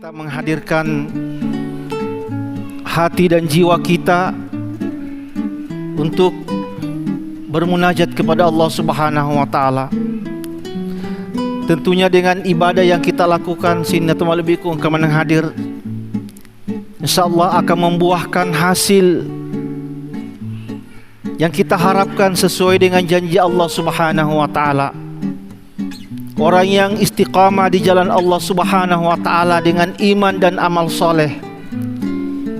Kita menghadirkan hati dan jiwa kita untuk bermunajat kepada Allah Subhanahu wa taala. Tentunya dengan ibadah yang kita lakukan sinnatul bikum kama hadir, insyaallah akan membuahkan hasil yang kita harapkan sesuai dengan janji Allah Subhanahu wa taala. Orang yang istiqamah di jalan Allah Subhanahu wa taala dengan iman dan amal soleh,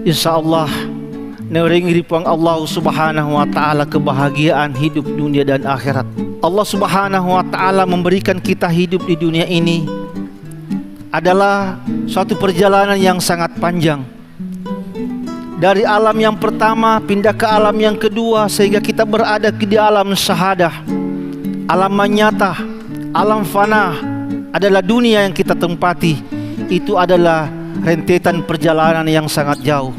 insyaallah nering ripang Allah Subhanahu wa taala kebahagiaan hidup dunia dan akhirat. Allah Subhanahu wa taala memberikan kita hidup di dunia ini adalah suatu perjalanan yang sangat panjang. Dari alam yang pertama pindah ke alam yang kedua sehingga kita berada di alam syahadah. Alam nyata, alam fana adalah dunia yang kita tempati. Itu adalah rentetan perjalanan yang sangat jauh.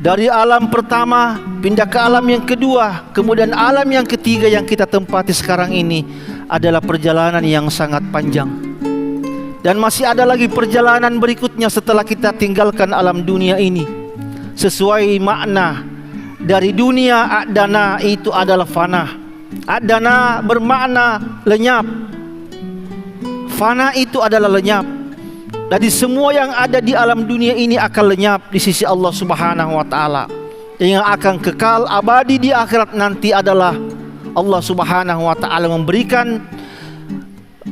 Dari alam pertama pindah ke alam yang kedua, kemudian alam yang ketiga yang kita tempati sekarang ini adalah perjalanan yang sangat panjang. Dan masih ada lagi perjalanan berikutnya setelah kita tinggalkan alam dunia ini. Sesuai makna dari dunia, adana itu adalah fana. Adana bermakna lenyap, fana itu adalah lenyap. Jadi semua yang ada di alam dunia ini akan lenyap di sisi Allah Subhanahu wa taala. Yang akan kekal abadi di akhirat nanti adalah Allah Subhanahu wa taala memberikan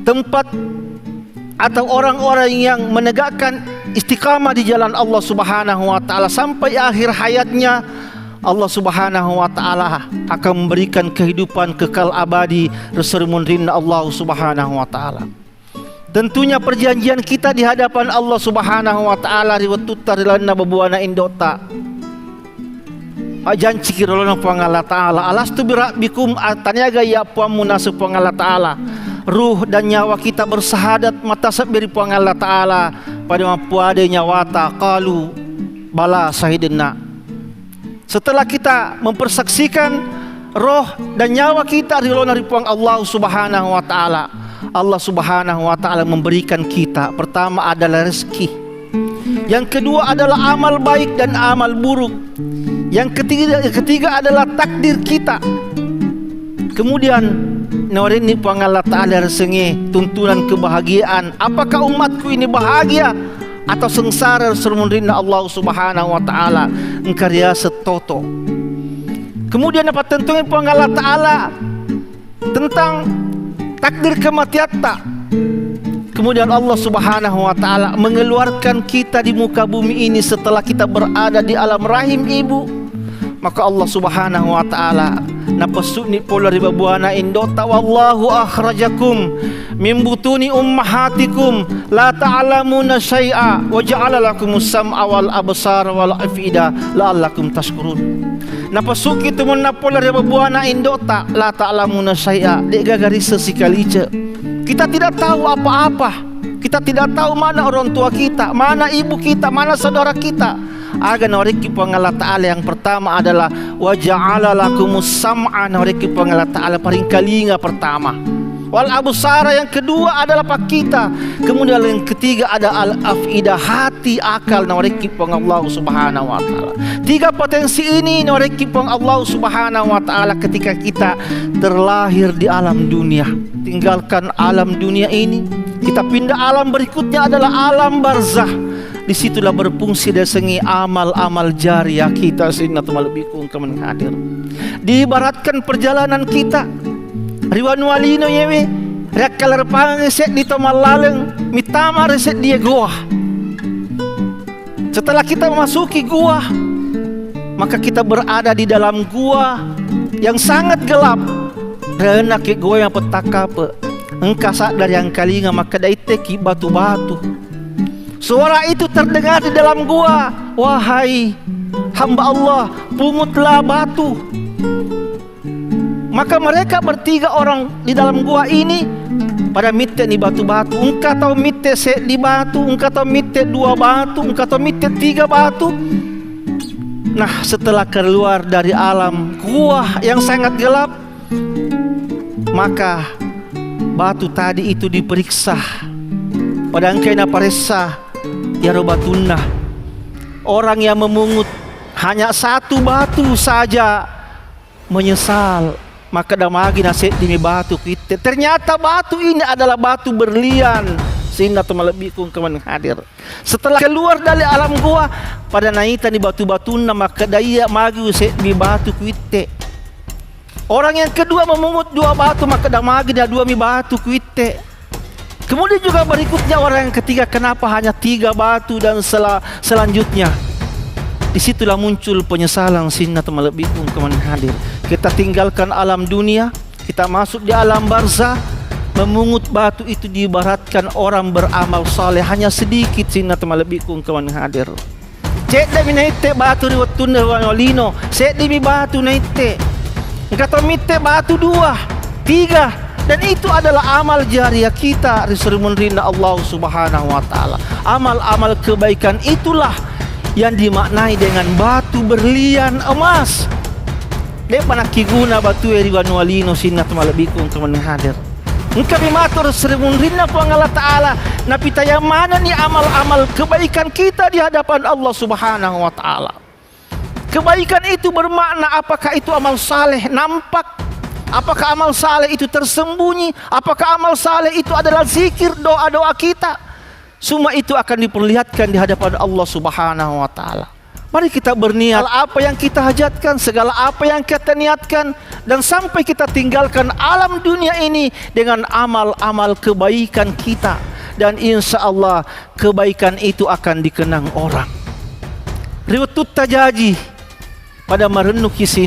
tempat atau orang-orang yang menegakkan istiqamah di jalan Allah Subhanahu wa taala sampai akhir hayatnya. Allah Subhanahu wa taala akan memberikan kehidupan kekal abadi resermun rinna Allah Subhanahu wa taala. Tentunya perjanjian kita di hadapan Allah Subhanahu wa taala riwatutar lana babuana indota. Janji kirolona pangala taala alastu birabbikum ataniaga ya puamuna supangala taala. Ruh dan nyawa kita bersahadat mata sabiri pangala taala pada mapuade nyawata qalu bala sahidna. Setelah kita mempersaksikan roh dan nyawa kita rilona ripuang Allah Subhanahu wa taala, Allah Subhanahu wa taala memberikan kita pertama adalah rezeki. Yang kedua adalah amal baik dan amal buruk. Yang ketiga adalah takdir kita. Kemudian nawarini pangala taala resenge tuntunan kebahagiaan. Apakah umatku ini bahagia atau sengsara sermunrina Allah Subhanahu wa taala engkarya setoto. Kemudian dapat tentuin pangala taala tentang takdir kematian tak. Kemudian Allah Subhanahu wa taala mengeluarkan kita di muka bumi ini setelah kita berada di alam rahim ibu. Maka Allah Subhanahu wa taala napasuni pola riba buana indota wallahu akhrajakum min butuni ummahatikum la ta'lamuna syai'a wa ja'ala lakumus sam'a wal absara wal afida la'allakum tashkurun. Napasuki tumun napola riba buana indota la ta'lamuna syai'a de gagarisa sikalice. Kita tidak tahu apa-apa. Kita tidak tahu mana orang tua kita, mana ibu kita, mana saudara kita. Aga noriki pangala taala yang pertama adalah wa ja'ala lakumus sam'a, noriki pangala taala paling kalinga pertama. Wal absara yang kedua adalah pak kita. Kemudian yang ketiga ada al afida hati akal noriki pang Allah Subhanahu wa taala. Tiga potensi ini noriki pang Allah Subhanahu wa taala ketika kita terlahir di alam dunia. Tinggalkan alam dunia ini, kita pindah alam berikutnya adalah alam barzah. Disitulah berfungsi dan sengi amal-amal jariah kita sinnatul bikum kaman hadir. Diibaratkan perjalanan kita riwan walino yewe rekalar pangeset di tomalaleng mitama reset dia gua. Setelah kita memasuki gua, maka kita berada di dalam gua yang sangat gelap. Rena ke gua yang petaka pe engkasa dari yang kalinga maka daiteki batu-batu. Suara itu terdengar di dalam gua, wahai hamba Allah, pungutlah batu. Maka mereka bertiga orang di dalam gua ini pada mitte di batu-batu. Engkau tahu mitte se di batu, engkau tahu mitte dua batu, engkau tahu mitte tiga batu. Nah, setelah keluar dari alam gua yang sangat gelap, maka batu tadi itu diperiksa. Pada engkau na paresa ya robatuna. Orang yang memungut hanya satu batu saja menyesal, maka damagi nasi demi batu kita. Ternyata batu ini adalah batu berlian. Sehingga temalabikum kaman hadir. Setelah keluar dari alam gua, pada naita ni batu-batu maka daya magi usik di batu kuite. Orang yang kedua memungut 2 batu, maka damagi dia 2 mi batu kuite. Kemudian juga berikutnya orang yang ketiga, kenapa hanya 3 batu dan selanjutnya. Disitulah muncul penyesalan. Sehingga temalabikum kaman hadir. Kita tinggalkan alam dunia, kita masuk di alam barzah. Memungut batu itu diibaratkan orang beramal saleh hanya sedikit. Sina temalabikum kawan hadir. Cek demi naite batu riwat tunda walino. Cek demi batu naite. Kata mite batu 2, 3. Dan itu adalah amal jariah kita. Risrimun rinda Allah subhanahu wa ta'ala. Amal-amal kebaikan itulah yang dimaknai dengan batu berlian emas. Dia panakiguna batu riwan walino. Sina temalabikum kawan hadir. Kami matur serimun rinna po Allah Ta'ala. Napitaya mana ni amal-amal kebaikan kita di hadapan Allah Subhanahu wa Ta'ala. Kebaikan itu bermakna apakah itu amal saleh nampak, apakah amal saleh itu tersembunyi, apakah amal saleh itu adalah zikir, doa-doa kita. Semua itu akan diperlihatkan di hadapan Allah Subhanahu wa Ta'ala. Mari kita berniat apa yang kita hajatkan, segala apa yang kita niatkan, dan sampai kita tinggalkan alam dunia ini dengan amal-amal kebaikan kita. Dan insya Allah kebaikan itu akan dikenang orang. Riwayat tajaji pada merenung kisi